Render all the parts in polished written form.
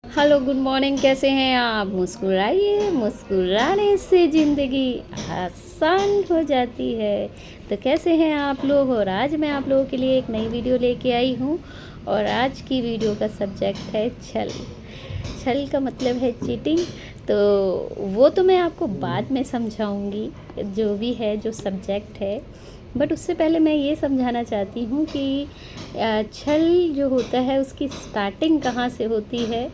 Hello good morning, कैसे हैं आप। मुस्कुराइए, मुस्कुराने से ज़िंदगी आसान हो जाती है। तो कैसे हैं आप लोग। और आज मैं आप लोगों के लिए एक नई वीडियो लेके आई हूँ। और आज की वीडियो का सब्जेक्ट है छल। छल का मतलब है चीटिंग। तो वो तो मैं आपको बाद में समझाऊंगी, जो भी है, जो सब्जेक्ट है। बट उससे पहले मैं ये समझाना चाहती हूँ कि छल जो होता है उसकी स्टार्टिंग कहाँ से होती है,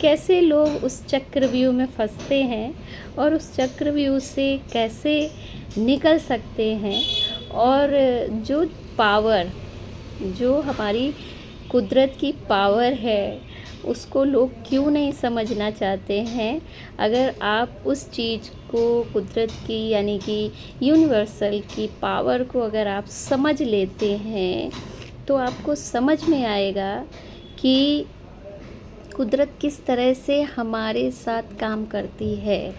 कैसे लोग उस चक्रव्यूह में फंसते हैं और उस चक्रव्यूह से कैसे निकल सकते हैं। और जो पावर, जो हमारी कुदरत की पावर है, उसको लोग क्यों नहीं समझना चाहते हैं। अगर आप उस चीज़ को, कुदरत की यानी कि यूनिवर्सल की पावर को अगर आप समझ लेते हैं तो आपको समझ में आएगा कि कुदरत किस तरह से हमारे साथ काम करती है।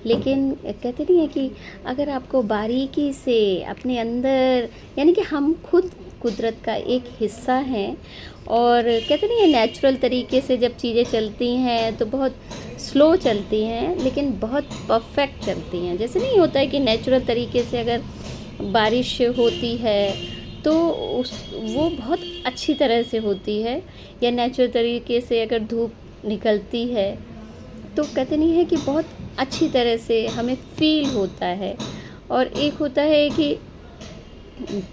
लेकिन कहते नहीं है कि अगर आपको बारीकी से अपने अंदर, यानी कि हम खुद कुदरत का एक हिस्सा हैं। और कहते नहीं है, नेचुरल तरीके से जब चीज़ें चलती हैं तो बहुत स्लो चलती हैं लेकिन बहुत परफेक्ट चलती हैं। जैसे नहीं होता है कि नेचुरल तरीके से अगर बारिश होती है तो वो बहुत अच्छी तरह से होती है, या नेचुरल तरीके से अगर धूप निकलती है तो कहते नहीं है कि बहुत अच्छी तरह से हमें फील होता है। और एक होता है कि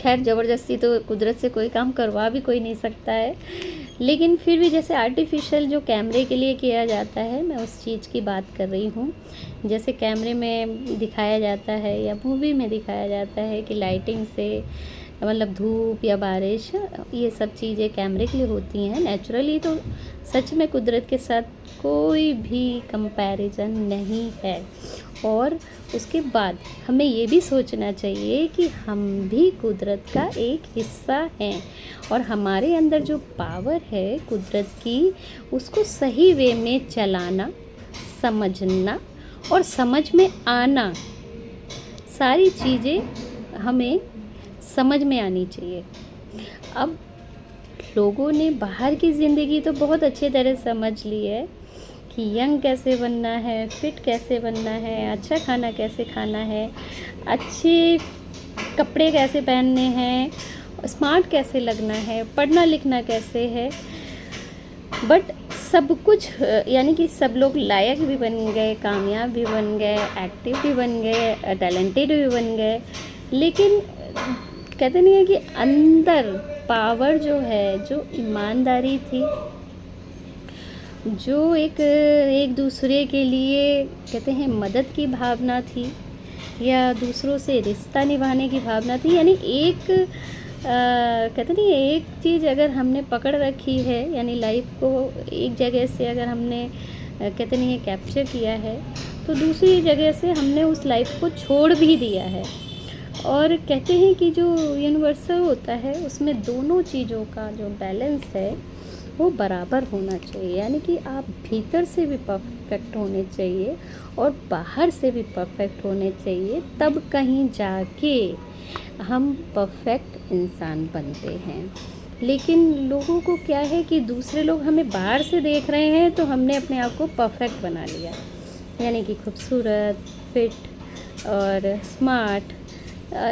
खैर ज़बरदस्ती तो कुदरत से कोई काम करवा भी कोई नहीं सकता है, लेकिन फिर भी जैसे आर्टिफिशियल जो कैमरे के लिए किया जाता है, मैं उस चीज़ की बात कर रही हूँ। जैसे कैमरे में दिखाया जाता है या मूवी में दिखाया जाता है कि लाइटिंग से, मतलब धूप या बारिश, ये सब चीज़ें कैमरे के लिए होती हैं। नेचुरली तो सच में कुदरत के साथ कोई भी कंपैरिजन नहीं है। और उसके बाद हमें ये भी सोचना चाहिए कि हम भी कुदरत का एक हिस्सा हैं और हमारे अंदर जो पावर है कुदरत की, उसको सही वे में चलाना, समझना और समझ में आना, सारी चीज़ें हमें समझ में आनी चाहिए। अब लोगों ने बाहर की ज़िंदगी तो बहुत अच्छी तरह समझ ली है कि यंग कैसे बनना है, फिट कैसे बनना है, अच्छा खाना कैसे खाना है, अच्छे कपड़े कैसे पहनने हैं, स्मार्ट कैसे लगना है, पढ़ना लिखना कैसे है। बट सब कुछ, यानी कि सब लोग लायक भी बन गए, कामयाब भी बन गए, एक्टिव भी बन गए, टैलेंटेड भी बन गए। लेकिन कहते नहीं है कि अंदर पावर जो है, जो ईमानदारी थी, जो एक दूसरे के लिए कहते हैं मदद की भावना थी, या दूसरों से रिश्ता निभाने की भावना थी, यानी एक कहते नहीं, एक चीज़ अगर हमने पकड़ रखी है, यानी लाइफ को एक जगह से अगर हमने कहते नहीं है कैप्चर किया है, तो दूसरी जगह से हमने उस लाइफ को छोड़ भी दिया है। और कहते हैं कि जो यूनिवर्सल होता है उसमें दोनों चीज़ों का जो बैलेंस है वो बराबर होना चाहिए। यानी कि आप भीतर से भी परफेक्ट होने चाहिए और बाहर से भी परफेक्ट होने चाहिए, तब कहीं जाके हम परफेक्ट इंसान बनते हैं। लेकिन लोगों को क्या है कि दूसरे लोग हमें बाहर से देख रहे हैं तो हमने अपने आप को परफेक्ट बना लिया, यानी कि खूबसूरत, फिट और स्मार्ट।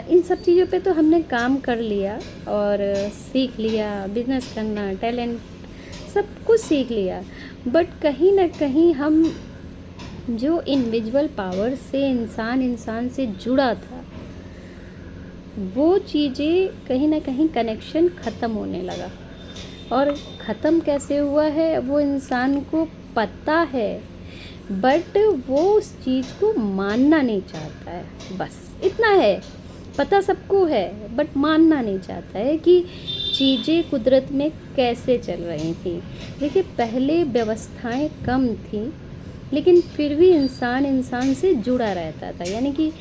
इन सब चीज़ों पे तो हमने काम कर लिया और सीख लिया, बिजनेस करना, टैलेंट, सब कुछ सीख लिया। बट कहीं ना कहीं हम जो इंडिविजुअल पावर से इंसान से जुड़ा था, वो चीज़ें कहीं ना कहीं कनेक्शन ख़त्म होने लगा। और ख़त्म कैसे हुआ है वो इंसान को पता है, बट वो उस चीज़ को मानना नहीं चाहता है। बस इतना है, पता सबको है बट मानना नहीं चाहता है कि चीज़ें कुदरत में कैसे चल रही थी। देखिए, पहले व्यवस्थाएं कम थी लेकिन फिर भी इंसान से जुड़ा रहता था। यानी कि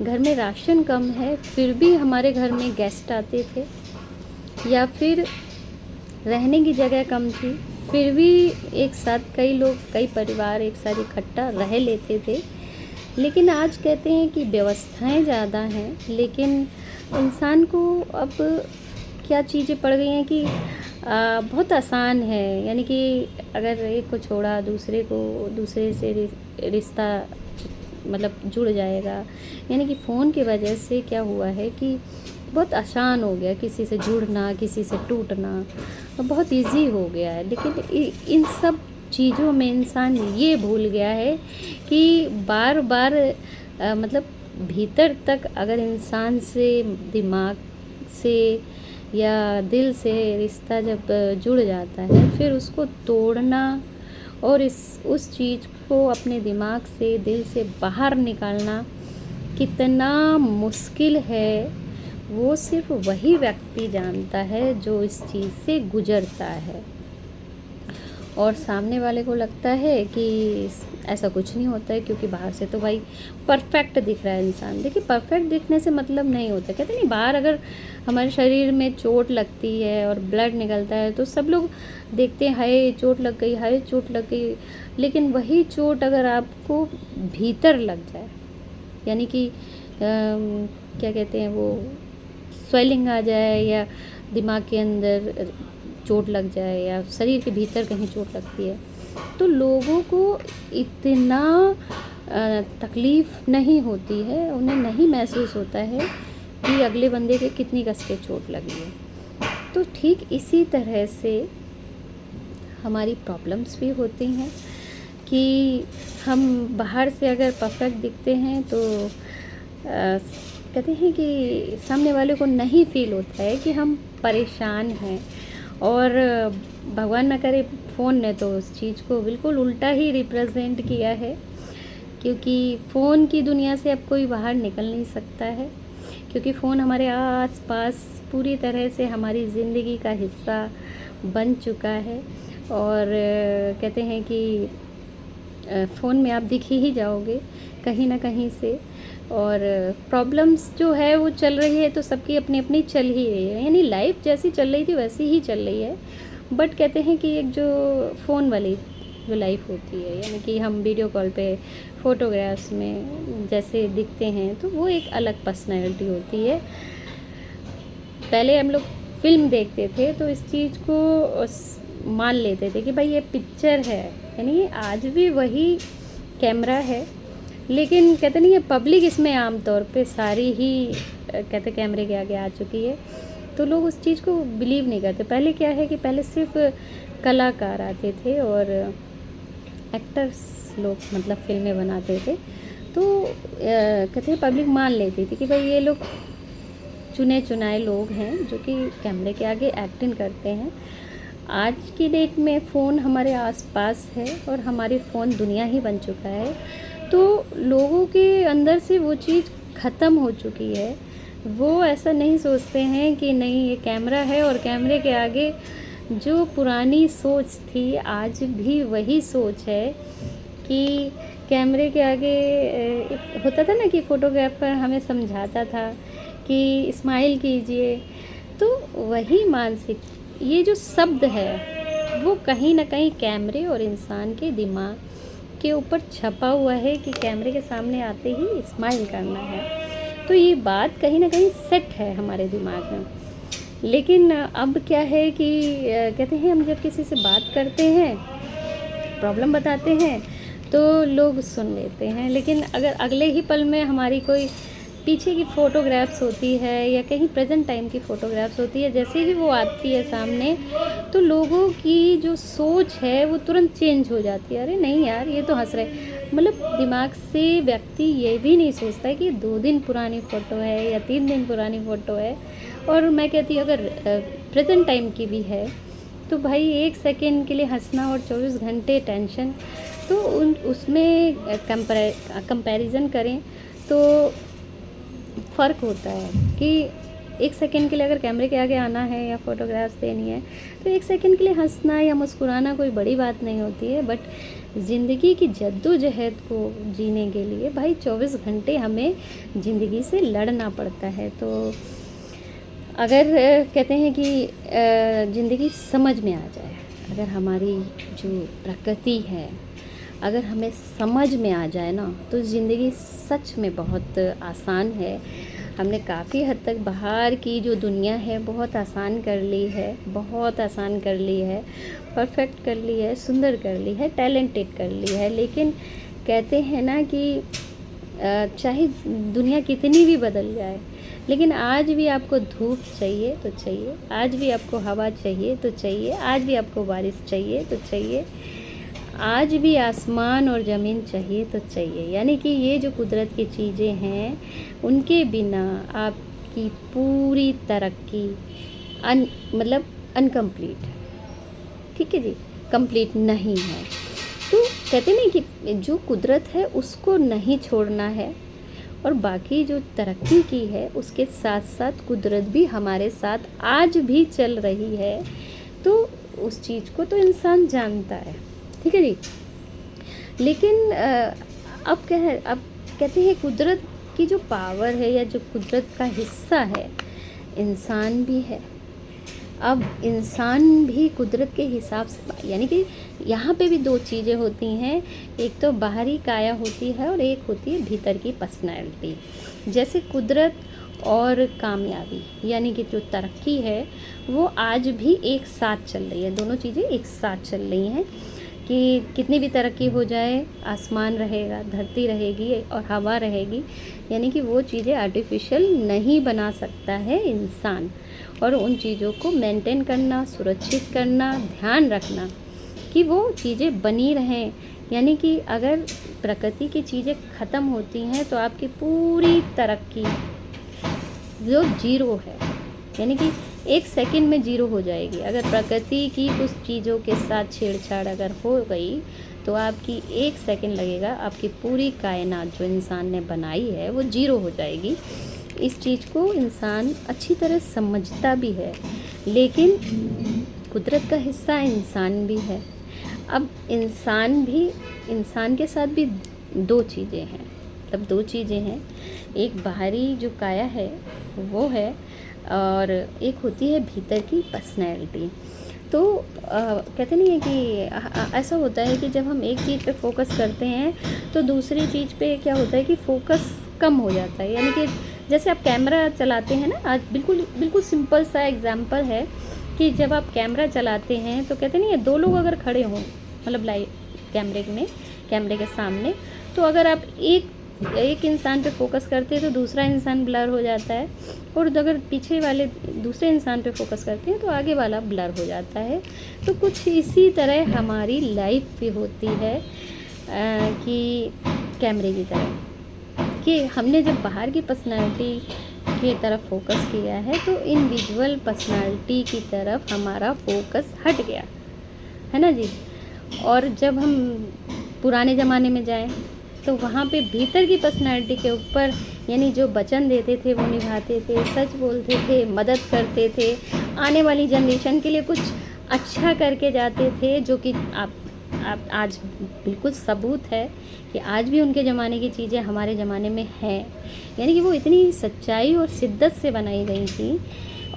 घर में राशन कम है फिर भी हमारे घर में गेस्ट आते थे, या फिर रहने की जगह कम थी फिर भी एक साथ कई लोग, कई परिवार एक साथ इकट्ठा रह लेते थे। लेकिन आज कहते हैं कि व्यवस्थाएं ज़्यादा हैं, लेकिन इंसान को अब क्या चीज़ें पड़ गई हैं कि बहुत आसान है। यानी कि अगर एक को छोड़ा दूसरे से रिश्ता मतलब जुड़ जाएगा। यानी कि फ़ोन की वजह से क्या हुआ है कि बहुत आसान हो गया किसी से जुड़ना, किसी से टूटना, बहुत इजी हो गया है। लेकिन इन सब चीज़ों में इंसान ये भूल गया है कि बार बार मतलब भीतर तक अगर इंसान से, दिमाग से या दिल से रिश्ता जब जुड़ जाता है, फिर उसको तोड़ना और उस चीज़ को अपने दिमाग से, दिल से बाहर निकालना कितना मुश्किल है, वो सिर्फ वही व्यक्ति जानता है जो इस चीज़ से गुजरता है। और सामने वाले को लगता है कि ऐसा कुछ नहीं होता है, क्योंकि बाहर से तो भाई परफेक्ट दिख रहा है इंसान। देखिए, परफेक्ट दिखने से मतलब नहीं होता। कहते नहीं, बाहर अगर हमारे शरीर में चोट लगती है और ब्लड निकलता है तो सब लोग देखते हैं, हाय चोट लग गई, हाय चोट लग गई। लेकिन वही चोट अगर आपको भीतर लग जाए, यानी कि क्या कहते हैं वो, स्वेलिंग आ जाए या दिमाग के अंदर चोट लग जाए या शरीर के भीतर कहीं चोट लगती है, तो लोगों को इतना तकलीफ़ नहीं होती है, उन्हें नहीं महसूस होता है कि अगले बंदे के कितनी कस के चोट लगी है। तो ठीक इसी तरह से हमारी प्रॉब्लम्स भी होती हैं कि हम बाहर से अगर परफेक्ट दिखते हैं तो कहते हैं कि सामने वाले को नहीं फील होता है कि हम परेशान हैं। और भगवान ना करे, फ़ोन ने तो उस चीज़ को बिल्कुल उल्टा ही रिप्रेजेंट किया है, क्योंकि फ़ोन की दुनिया से अब कोई बाहर निकल नहीं सकता है, क्योंकि फ़ोन हमारे आस पास पूरी तरह से हमारी ज़िंदगी का हिस्सा बन चुका है। और कहते हैं कि फ़ोन में आप दिख ही जाओगे कहीं ना कहीं से। और प्रॉब्लम्स जो है वो चल रही है तो सबकी अपनी अपनी चल ही रही है, यानी लाइफ जैसी चल रही थी वैसी ही चल रही है। बट कहते हैं कि एक जो फ़ोन वाली जो लाइफ होती है, यानी कि हम वीडियो कॉल पे फ़ोटोग्राफ्स में जैसे दिखते हैं, तो वो एक अलग पर्सनैलिटी होती है। पहले हम लोग फिल्म देखते थे तो इस चीज़ को मान लेते थे कि भाई ये पिक्चर है, यानी आज भी वही कैमरा है। लेकिन कहते नहीं है, पब्लिक इसमें आम तौर पे सारी ही कहते कैमरे के आगे आ चुकी है, तो लोग उस चीज़ को बिलीव नहीं करते। पहले क्या है कि पहले सिर्फ कलाकार आते थे और एक्टर्स लोग मतलब फिल्में बनाते थे, तो कहते हैं पब्लिक मान लेती थी कि भाई ये लोग चुने चुनाए लोग हैं जो कि कैमरे के आगे एक्टिंग करते हैं। आज की डेट में फ़ोन हमारे आसपास है और हमारी फ़ोन दुनिया ही बन चुका है, तो लोगों के अंदर से वो चीज़ ख़त्म हो चुकी है। वो ऐसा नहीं सोचते हैं कि नहीं ये कैमरा है और कैमरे के आगे जो पुरानी सोच थी आज भी वही सोच है कि कैमरे के आगे होता था ना कि फ़ोटोग्राफर हमें समझाता था कि स्माइल कीजिए, तो वही मानसिक ये जो शब्द है वो कहीं ना कहीं कैमरे और इंसान के दिमाग के ऊपर छपा हुआ है कि कैमरे के सामने आते ही स्माइल करना है। तो ये बात कहीं ना कहीं सेट है हमारे दिमाग में। लेकिन अब क्या है कि कहते हैं हम जब किसी से बात करते हैं, प्रॉब्लम बताते हैं, तो लोग सुन लेते हैं, लेकिन अगर अगले ही पल में हमारी कोई पीछे की फ़ोटोग्राफ्स होती है या कहीं प्रेजेंट टाइम की फ़ोटोग्राफ्स होती है, जैसे ही वो आती है सामने, तो लोगों की जो सोच है वो तुरंत चेंज हो जाती है। अरे नहीं यार, ये तो हंस रहे, मतलब दिमाग से व्यक्ति ये भी नहीं सोचता है कि 2 दिन पुरानी फ़ोटो है या 3 दिन पुरानी फ़ोटो है। और मैं कहती हूँ अगर प्रेजेंट टाइम की भी है तो भाई 1 सेकेंड के लिए हंसना और 24 घंटे टेंशन, तो उसमें कंपैरिजन करें तो फ़र्क होता है कि 1 सेकेंड के लिए अगर कैमरे के आगे आना है या फ़ोटोग्राफ्स देनी है तो 1 सेकेंड के लिए हंसना या मुस्कुराना कोई बड़ी बात नहीं होती है। बट ज़िंदगी की जद्दोजहद को जीने के लिए भाई 24 घंटे हमें ज़िंदगी से लड़ना पड़ता है। तो अगर कहते हैं कि ज़िंदगी समझ में आ जाए, अगर हमारी जो प्रकृति है अगर हमें समझ में आ जाए ना, तो ज़िंदगी सच में बहुत आसान है। हमने काफ़ी हद तक बाहर की जो दुनिया है बहुत आसान कर ली है, बहुत आसान कर ली है, परफेक्ट कर ली है, सुंदर कर ली है, टैलेंटेड कर ली है। लेकिन कहते हैं ना कि चाहे दुनिया कितनी भी बदल जाए, लेकिन आज भी आपको धूप चाहिए तो चाहिए, आज भी आपको हवा चाहिए तो चाहिए, आज भी आपको बारिश चाहिए तो चाहिए, आज भी आसमान और ज़मीन चाहिए तो चाहिए। यानी कि ये जो कुदरत की चीज़ें हैं, उनके बिना आपकी पूरी तरक्की मतलब अनकम्प्लीट है। ठीक है जी, कंप्लीट नहीं है। तो कहते नहीं कि जो कुदरत है उसको नहीं छोड़ना है, और बाकी जो तरक्की की है उसके साथ साथ कुदरत भी हमारे साथ आज भी चल रही है। तो उस चीज़ को तो इंसान जानता है। ठीक है जी। लेकिन अब क्या है, अब कहते हैं कुदरत की जो पावर है या जो कुदरत का हिस्सा है, इंसान भी है। अब इंसान भी कुदरत के हिसाब से, यानी कि यहाँ पे भी दो चीज़ें होती हैं, एक तो बाहरी काया होती है और एक होती है भीतर की पर्सनैलिटी। जैसे कुदरत और कामयाबी यानी कि जो तरक्की है वो आज भी एक साथ चल रही है, दोनों चीज़ें एक साथ चल रही हैं। कि कितनी भी तरक्की हो जाए, आसमान रहेगा, धरती रहेगी और हवा रहेगी, यानी कि वो चीज़ें आर्टिफिशियल नहीं बना सकता है इंसान। और उन चीज़ों को मेंटेन करना, सुरक्षित करना, ध्यान रखना कि वो चीज़ें बनी रहें। यानी कि अगर प्रकृति की चीज़ें ख़त्म होती हैं तो आपकी पूरी तरक्की जो जीरो है, यानी कि एक सेकंड में जीरो हो जाएगी। अगर प्रकृति की कुछ चीज़ों के साथ छेड़छाड़ अगर हो गई तो आपकी एक सेकंड लगेगा, आपकी पूरी कायनात जो इंसान ने बनाई है वो जीरो हो जाएगी। इस चीज़ को इंसान अच्छी तरह समझता भी है, लेकिन कुदरत का हिस्सा इंसान भी है। अब इंसान के साथ भी दो चीज़ें हैं, मतलब दो चीज़ें हैं, एक बाहरी जो काया है वो है और एक होती है भीतर की पर्सनैलिटी। तो कहते नहीं है कि ऐसा होता है कि जब हम एक चीज़ पे फोकस करते हैं तो दूसरी चीज़ पे क्या होता है कि फोकस कम हो जाता है। यानी कि जैसे आप कैमरा चलाते हैं ना, आज बिल्कुल सिंपल सा एग्जांपल है कि जब आप कैमरा चलाते हैं तो कहते नहीं है, दो लोग अगर खड़े हों मतलब लाइव कैमरे के सामने, तो अगर आप एक इंसान पे फोकस करते हैं तो दूसरा इंसान ब्लर हो जाता है, और अगर पीछे वाले दूसरे इंसान पे फोकस करते हैं तो आगे वाला ब्लर हो जाता है। तो कुछ इसी तरह हमारी लाइफ भी होती है कि कैमरे की तरह, कि हमने जब बाहर की पर्सनालिटी की तरफ फोकस किया है तो इंडिविजुअल पर्सनालिटी की तरफ हमारा फोकस हट गया है ना जी। और जब हम पुराने ज़माने में जाएं तो वहाँ पे भीतर की पर्सनालिटी के ऊपर, यानी जो वचन देते थे वो निभाते थे, सच बोलते थे, मदद करते थे, आने वाली जनरेशन के लिए कुछ अच्छा करके जाते थे, जो कि आप आज बिल्कुल सबूत है कि आज भी उनके ज़माने की चीज़ें हमारे ज़माने में हैं। यानी कि वो इतनी सच्चाई और शिद्दत से बनाई गई थी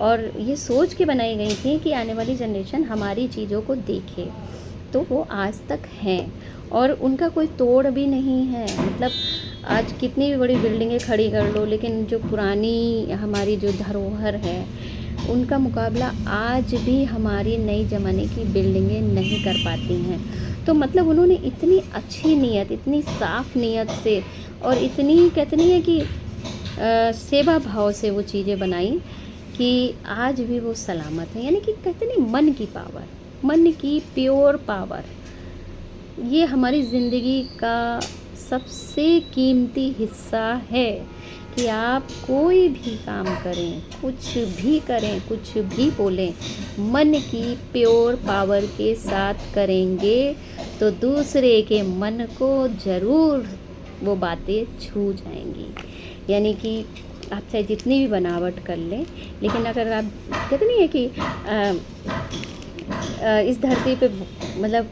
और ये सोच के बनाई गई थी कि आने वाली जनरेशन हमारी चीज़ों को देखे, तो वो आज तक हैं और उनका कोई तोड़ भी नहीं है। मतलब आज कितनी भी बड़ी बिल्डिंगें खड़ी कर लो, लेकिन जो पुरानी हमारी जो धरोहर है उनका मुकाबला आज भी हमारी नई ज़माने की बिल्डिंगें नहीं कर पाती हैं। तो मतलब उन्होंने इतनी अच्छी नीयत, इतनी साफ़ नीयत से और इतनी कहते नहीं है कि सेवा भाव से वो चीज़ें बनाई कि आज भी वो सलामत है। यानी कि कहते नहीं, मन की पावर, मन की प्योर पावर, ये हमारी ज़िंदगी का सबसे कीमती हिस्सा है कि आप कोई भी काम करें, कुछ भी करें, कुछ भी बोलें, मन की प्योर पावर के साथ करेंगे तो दूसरे के मन को ज़रूर वो बातें छू जाएंगी। यानी कि आप चाहे जितनी भी बनावट कर लें, लेकिन अगर आप कहते नहीं है कि इस धरती पे मतलब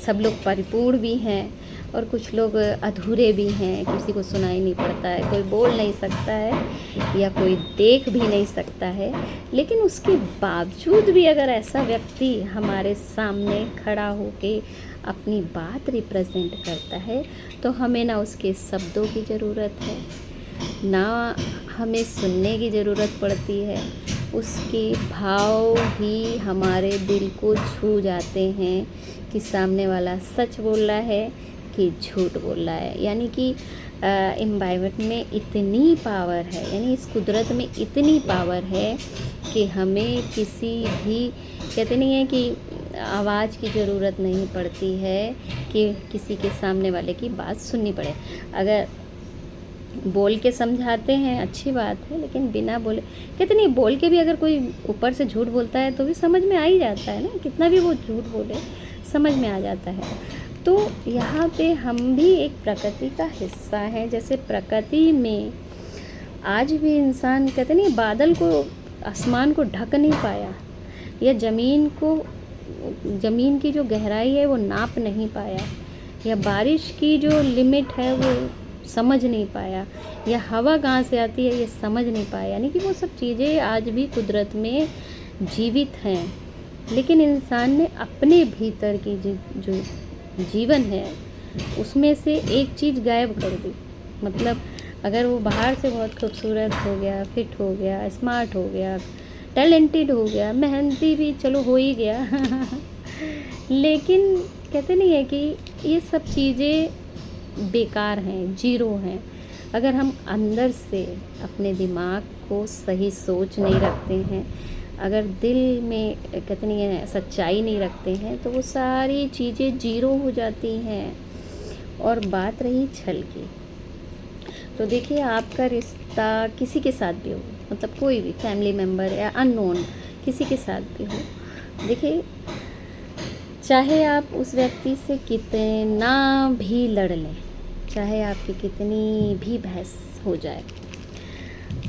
सब लोग परिपूर्ण भी हैं और कुछ लोग अधूरे भी हैं, किसी को सुनाई नहीं पड़ता है, कोई बोल नहीं सकता है या कोई देख भी नहीं सकता है, लेकिन उसके बावजूद भी अगर ऐसा व्यक्ति हमारे सामने खड़ा होके अपनी बात रिप्रेजेंट करता है तो हमें ना उसके शब्दों की ज़रूरत है, ना हमें सुनने की ज़रूरत पड़ती है, उसके भाव ही हमारे दिल को छू जाते हैं कि सामने वाला सच बोल रहा है कि झूठ बोल रहा है। यानी कि एनवायरनमेंट में इतनी पावर है, यानी इस कुदरत में इतनी पावर है कि हमें किसी भी, कहते नहीं है कि आवाज़ की ज़रूरत नहीं पड़ती है कि किसी के सामने वाले की बात सुननी पड़े। अगर बोल के समझाते हैं अच्छी बात है, लेकिन बिना बोले, कहते नहीं, बोल के भी अगर कोई ऊपर से झूठ बोलता है तो भी समझ में आ ही जाता है ना, कितना भी वो झूठ बोले समझ में आ जाता है। तो यहाँ पे हम भी एक प्रकृति का हिस्सा हैं। जैसे प्रकृति में आज भी इंसान, कहते नहीं, बादल को, आसमान को ढक नहीं पाया, या ज़मीन की जो गहराई है वो नाप नहीं पाया, या बारिश की जो लिमिट है वो समझ नहीं पाया, या हवा कहाँ से आती है ये समझ नहीं पाया। यानी कि वो सब चीज़ें आज भी कुदरत में जीवित हैं, लेकिन इंसान ने अपने भीतर की जो जीवन है उसमें से एक चीज़ गायब कर दी। मतलब अगर वो बाहर से बहुत खूबसूरत हो गया, फिट हो गया, स्मार्ट हो गया, टैलेंटेड हो गया, मेहनती भी चलो हो ही गया लेकिन कहते नहीं है कि ये सब चीज़ें बेकार हैं, जीरो हैं, अगर हम अंदर से अपने दिमाग को सही सोच नहीं रखते हैं, अगर दिल में, कहते नहीं है, सच्चाई नहीं रखते हैं, तो वो सारी चीज़ें जीरो हो जाती हैं। और बात रही छल की, तो देखिए आपका रिश्ता किसी के साथ भी हो, मतलब कोई भी फैमिली मेम्बर या अननोन किसी के साथ भी हो, देखिए चाहे आप उस व्यक्ति से कितना भी लड़ लें, चाहे आपकी कितनी भी बहस हो जाए,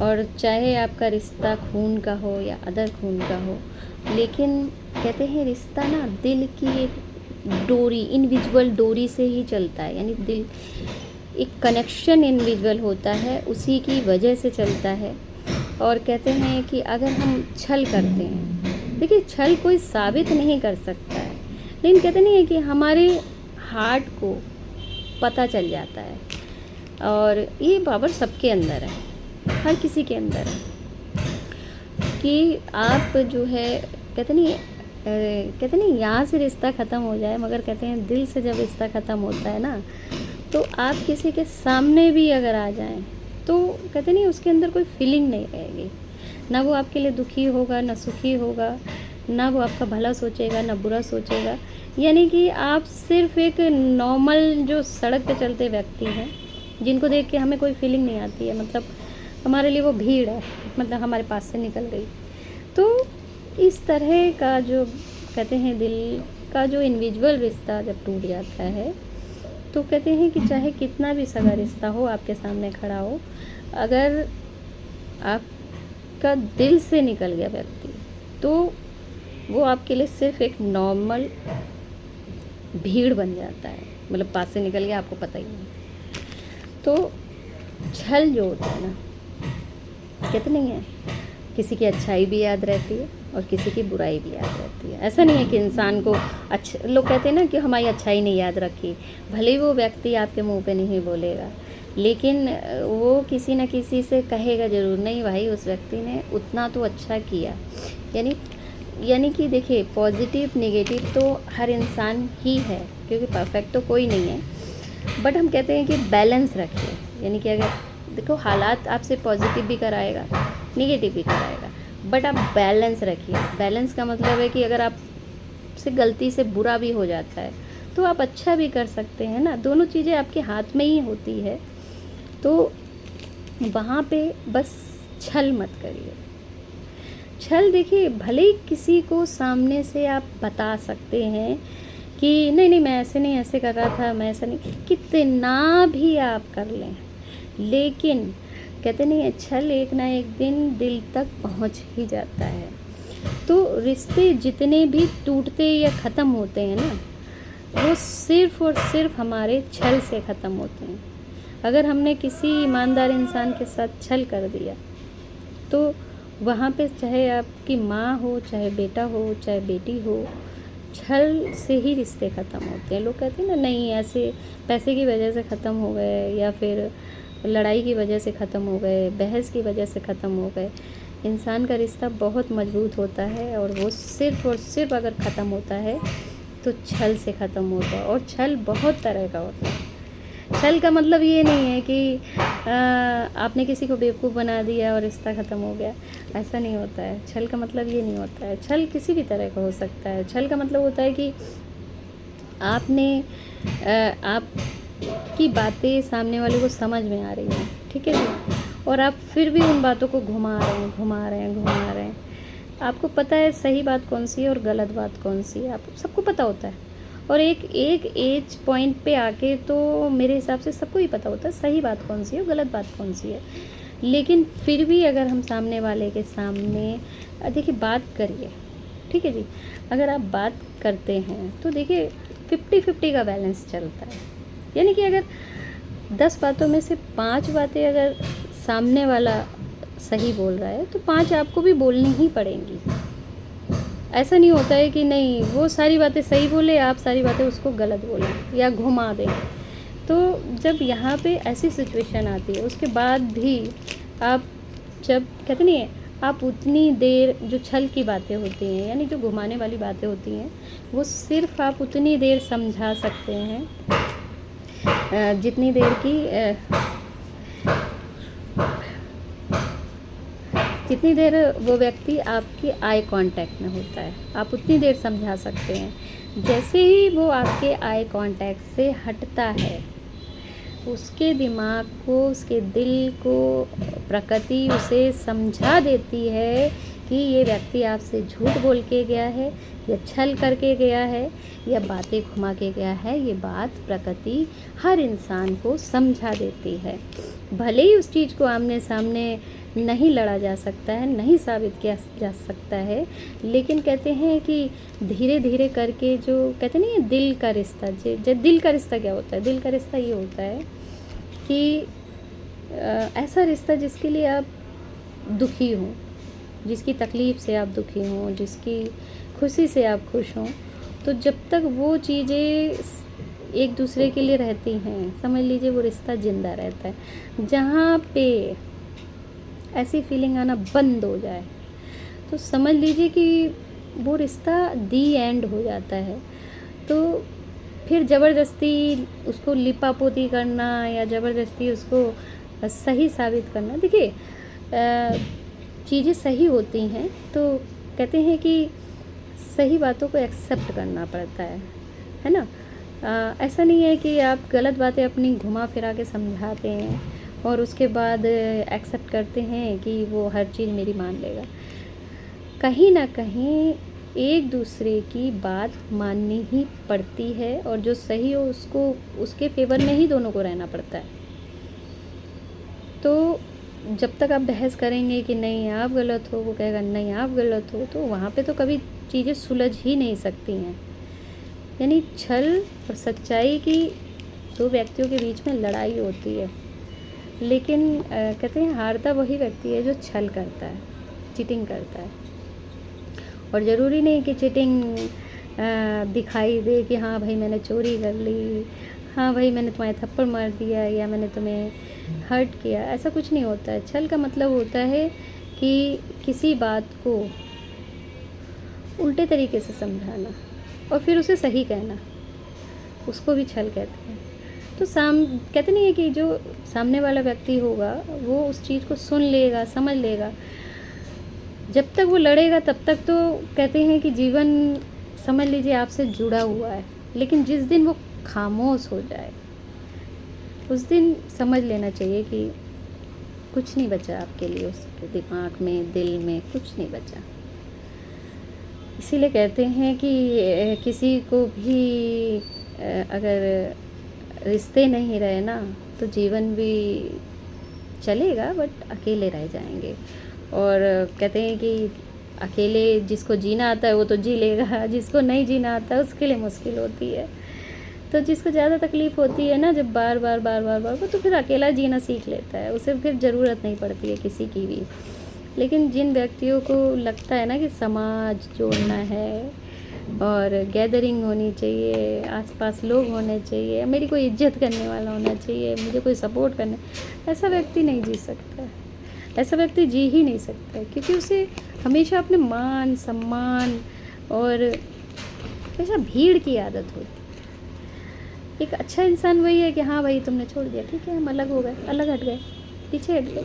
और चाहे आपका रिश्ता खून का हो या अदर खून का हो, लेकिन कहते हैं रिश्ता ना दिल की एक डोरी, इनविजुअल डोरी से ही चलता है। यानी दिल एक कनेक्शन इनविजुअल होता है, उसी की वजह से चलता है। और कहते हैं कि अगर हम छल करते हैं, देखिए छल कोई साबित नहीं कर सकता है, लेकिन कहते नहीं है कि हमारे हार्ट को पता चल जाता है, और ये पावर सबके अंदर है, हर किसी के अंदर है कि आप जो है, कहते नहीं यहाँ से रिश्ता ख़त्म हो जाए, मगर कहते हैं दिल से जब रिश्ता ख़त्म होता है ना, तो आप किसी के सामने भी अगर आ जाएं तो कहते नहीं उसके अंदर कोई फीलिंग नहीं रहेगी, ना वो आपके लिए दुखी होगा, ना सुखी होगा, ना वो आपका भला सोचेगा, ना बुरा सोचेगा। यानी कि आप सिर्फ एक नॉर्मल जो सड़क पे चलते व्यक्ति हैं, जिनको देख के हमें कोई फीलिंग नहीं आती है, मतलब हमारे लिए वो भीड़ है, मतलब हमारे पास से निकल गई। तो इस तरह का जो कहते हैं दिल का जो इंडिविजुअल रिश्ता जब टूट जाता है, तो कहते हैं कि चाहे कितना भी सगा रिश्ता हो आपके सामने खड़ा हो, अगर आपका दिल से निकल गया व्यक्ति, तो वो आपके लिए सिर्फ एक नॉर्मल भीड़ बन जाता है, मतलब पास से निकल गया, आपको पता ही नहीं। तो छल जो होता है ना, कहते नहीं है किसी की अच्छाई भी याद रहती है और किसी की बुराई भी याद रहती है। ऐसा नहीं है कि इंसान को अच्छा, लोग कहते हैं ना कि हमारी अच्छाई नहीं याद रखी, भले ही वो व्यक्ति आपके मुंह पे नहीं बोलेगा, लेकिन वो किसी न किसी से कहेगा ज़रूर, नहीं भाई उस व्यक्ति ने उतना तो अच्छा किया। यानी कि देखिए पॉजिटिव नेगेटिव तो हर इंसान ही है, क्योंकि परफेक्ट तो कोई नहीं है, बट हम कहते हैं कि बैलेंस रखिए। यानी कि अगर देखो हालात आपसे पॉजिटिव भी कराएगा, नेगेटिव भी कराएगा, बट आप बैलेंस रखिए। बैलेंस का मतलब है कि अगर आप से गलती से बुरा भी हो जाता है तो आप अच्छा भी कर सकते हैं ना, दोनों चीज़ें आपके हाथ में ही होती है। तो वहाँ पे बस छल मत करिए। छल देखिए, भले ही किसी को सामने से आप बता सकते हैं कि नहीं मैं ऐसे नहीं, ऐसे कर रहा था, मैं ऐसा नहीं, कितना भी आप कर लें, लेकिन कहते नहीं है छल एक ना एक दिन दिल तक पहुंच ही जाता है। तो रिश्ते जितने भी टूटते या ख़त्म होते हैं ना, वो सिर्फ़ और सिर्फ हमारे छल से ख़त्म होते हैं। अगर हमने किसी ईमानदार इंसान के साथ छल कर दिया, तो वहाँ पे चाहे आपकी माँ हो, चाहे बेटा हो, चाहे बेटी हो, छल से ही रिश्ते ख़त्म होते हैं। लोग कहते हैं ना नहीं ऐसे पैसे की वजह से ख़त्म हो गए, या फिर लड़ाई की वजह से ख़त्म हो गए, बहस की वजह से ख़त्म हो गए। इंसान का रिश्ता बहुत मजबूत होता है और वो सिर्फ़ और सिर्फ अगर ख़त्म होता है तो छल से ख़त्म होता है। और छल बहुत तरह का होता है। छल का मतलब ये नहीं है कि आपने किसी को बेवकूफ़ बना दिया और रिश्ता ख़त्म हो गया, ऐसा नहीं होता है। छल का मतलब ये नहीं होता है। छल किसी भी तरह का हो सकता है। छल का मतलब होता है कि आपने आपकी बातें सामने वाले को समझ में आ रही हैं, ठीक है जी, और आप फिर भी उन बातों को घुमा रहे हैं। आपको पता है सही बात कौन सी है और गलत बात कौन सी है, आपको सबको पता होता है। और एक एज पॉइंट पे आके तो मेरे हिसाब से सबको ही पता होता है सही बात कौन सी है और गलत बात कौन सी है। लेकिन फिर भी अगर हम सामने वाले के सामने देखिए बात करिए, ठीक है जी, अगर आप बात करते हैं तो देखिए 50-50 का बैलेंस चलता है। यानी कि अगर 10 बातों में से 5 बातें अगर सामने वाला सही बोल रहा है तो 5 आपको भी बोलनी ही पड़ेंगी। ऐसा नहीं होता है कि नहीं वो सारी बातें सही बोले, आप सारी बातें उसको गलत बोलें या घुमा दें। तो जब यहाँ पे ऐसी सिचुएशन आती है उसके बाद भी आप जब कहते नहीं है, आप उतनी देर जो छल की बातें होती हैं यानी जो घुमाने वाली बातें होती हैं वो सिर्फ आप उतनी देर समझा सकते हैं जितनी देर की जितनी देर वो व्यक्ति आपके आई कांटेक्ट में होता है, आप उतनी देर समझा सकते हैं। जैसे ही वो आपके आई कांटेक्ट से हटता है उसके दिमाग को, उसके दिल को प्रकृति उसे समझा देती है कि ये व्यक्ति आपसे झूठ बोल के गया है या छल करके गया है या बातें घुमा के गया है। ये बात प्रकृति हर इंसान को समझा देती है। भले ही उस चीज़ को आमने सामने नहीं लड़ा जा सकता है, नहीं साबित किया जा सकता है, लेकिन कहते हैं कि धीरे धीरे करके जो कहते नहीं है दिल का रिश्ता, दिल का रिश्ता क्या होता है? दिल का रिश्ता ये होता है कि ऐसा रिश्ता जिसके लिए आप दुखी हों, जिसकी तकलीफ़ से आप दुखी हों, जिसकी खुशी से आप खुश हों, तो जब तक वो चीज़ें एक दूसरे के लिए रहती हैं, समझ लीजिए वो रिश्ता ज़िंदा रहता है। जहाँ पे ऐसी फीलिंग आना बंद हो जाए तो समझ लीजिए कि वो रिश्ता दी एंड हो जाता है। तो फिर ज़बरदस्ती उसको लिपापोती करना या ज़बरदस्ती उसको सही साबित करना, देखिए चीज़ें सही होती हैं तो कहते हैं कि सही बातों को एक्सेप्ट करना पड़ता है ना। ऐसा नहीं है कि आप गलत बातें अपनी घुमा फिरा के समझाते हैं और उसके बाद एक्सेप्ट करते हैं कि वो हर चीज़ मेरी मान लेगा। कहीं ना कहीं एक दूसरे की बात माननी ही पड़ती है और जो सही हो उसको उसके फेवर में ही दोनों को रहना पड़ता है। तो जब तक आप बहस करेंगे कि नहीं आप गलत हो, वो कहेगा नहीं आप गलत हो, तो वहाँ पे तो कभी चीज़ें सुलझ ही नहीं सकती हैं। यानी छल और सच्चाई की दो व्यक्तियों के बीच में लड़ाई होती है, लेकिन कहते हैं हारता वही व्यक्ति है जो छल करता है, चीटिंग करता है। और ज़रूरी नहीं कि चीटिंग दिखाई दे कि हाँ भाई मैंने चोरी कर ली, हाँ भाई मैंने तुम्हारे थप्पड़ मार दिया या मैंने तुम्हें हर्ट किया, ऐसा कुछ नहीं होता है। छल का मतलब होता है कि किसी बात को उल्टे तरीके से समझाना और फिर उसे सही कहना, उसको भी छल कहते हैं। तो कहते नहीं है कि जो सामने वाला व्यक्ति होगा वो उस चीज़ को सुन लेगा, समझ लेगा। जब तक वो लड़ेगा तब तक तो कहते हैं कि जीवन समझ लीजिए आपसे जुड़ा हुआ है, लेकिन जिस दिन वो खामोश हो जाए उस दिन समझ लेना चाहिए कि कुछ नहीं बचा आपके लिए, उसके दिमाग में, दिल में कुछ नहीं बचा। इसीलिए कहते हैं कि किसी को भी अगर रिश्ते नहीं रहे ना तो जीवन भी चलेगा बट अकेले रह जाएंगे। और कहते हैं कि अकेले जिसको जीना आता है वो तो जी लेगा, जिसको नहीं जीना आता उसके लिए मुश्किल होती है। तो जिसको ज़्यादा तकलीफ़ होती है ना जब बार बार तो फिर अकेला जीना सीख लेता है, उसे फिर ज़रूरत नहीं पड़ती है किसी की भी। लेकिन जिन व्यक्तियों को लगता है ना कि समाज जोड़ना है, और गैदरिंग होनी चाहिए, आसपास लोग होने चाहिए, मेरी कोई इज्जत करने वाला होना चाहिए, मुझे कोई सपोर्ट करने। ऐसा व्यक्ति नहीं जी सकता है, ऐसा व्यक्ति जी ही नहीं सकता है, क्योंकि उसे हमेशा अपने मान सम्मान और हमेशा भीड़ की आदत होती है। एक अच्छा इंसान वही है कि हाँ भाई तुमने छोड़ दिया, ठीक है, हम अलग हो गए, अलग हट गए, पीछे हट गए,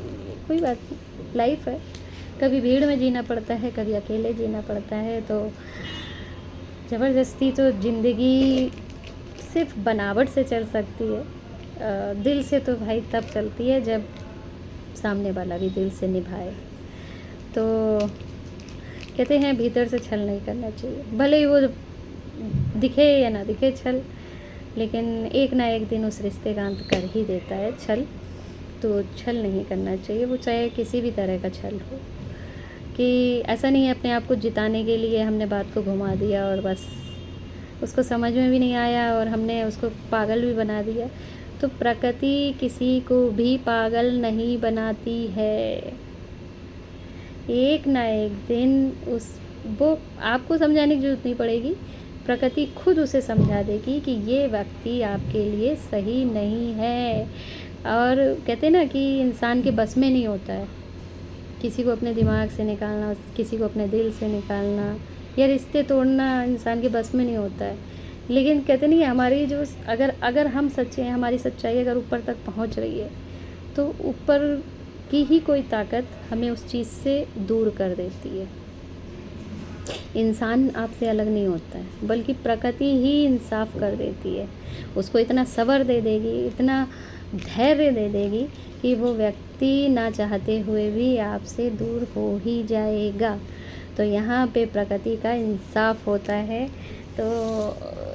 कोई बात नहीं, लाइफ है। कभी भीड़ में जीना पड़ता है, कभी अकेले जीना पड़ता है। तो ज़बरदस्ती तो ज़िंदगी सिर्फ बनावट से चल सकती है, दिल से तो भाई तब चलती है जब सामने वाला भी दिल से निभाए। तो कहते हैं भीतर से छल नहीं करना चाहिए, भले ही वो दिखे या ना दिखे छल, लेकिन एक ना एक दिन उस रिश्ते का अंत कर ही देता है छल। तो छल नहीं करना चाहिए, वो चाहे किसी भी तरह का छल हो। कि ऐसा नहीं है अपने आप को जिताने के लिए हमने बात को घुमा दिया और बस उसको समझ में भी नहीं आया और हमने उसको पागल भी बना दिया। तो प्रकृति किसी को भी पागल नहीं बनाती है, एक ना एक दिन वो आपको समझाने की जरूरत नहीं पड़ेगी, प्रकृति खुद उसे समझा देगी कि ये व्यक्ति आपके लिए सही नहीं है। और कहते हैं ना कि इंसान के बस में नहीं होता है किसी को अपने दिमाग से निकालना, किसी को अपने दिल से निकालना या रिश्ते तोड़ना इंसान के बस में नहीं होता है। लेकिन कहते नहीं हमारी जो अगर हम सच्चे हैं, हमारी सच्चाई अगर ऊपर तक पहुंच रही है तो ऊपर की ही कोई ताकत हमें उस चीज़ से दूर कर देती है। इंसान आपसे अलग नहीं होता है, बल्कि प्रकृति ही इंसाफ कर देती है। उसको इतना सब्र दे देगी, इतना धैर्य दे देगी कि वो व्यक्ति ना चाहते हुए भी आपसे दूर हो ही जाएगा। तो यहाँ पे प्रकृति का इंसाफ होता है। तो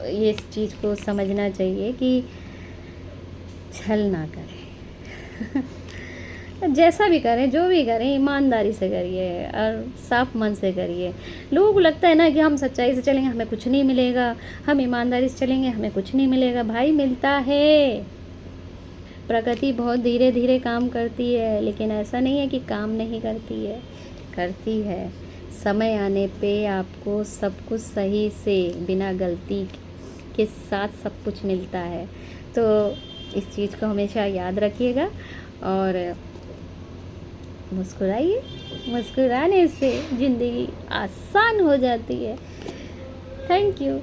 ये इस चीज़ को समझना चाहिए कि छल ना करें जैसा भी करें, जो भी करें, ईमानदारी से करिए और साफ मन से करिए। लोगों को लगता है ना कि हम सच्चाई से चलेंगे हमें कुछ नहीं मिलेगा, हम ईमानदारी से चलेंगे हमें कुछ नहीं मिलेगा। भाई मिलता है। प्रकृति बहुत धीरे धीरे काम करती है, लेकिन ऐसा नहीं है कि काम नहीं करती है, करती है। समय आने पे आपको सब कुछ सही से बिना गलती के साथ सब कुछ मिलता है। तो इस चीज़ को हमेशा याद रखिएगा और मुस्कुराइए। मुस्कुराने से ज़िंदगी आसान हो जाती है। Thank you.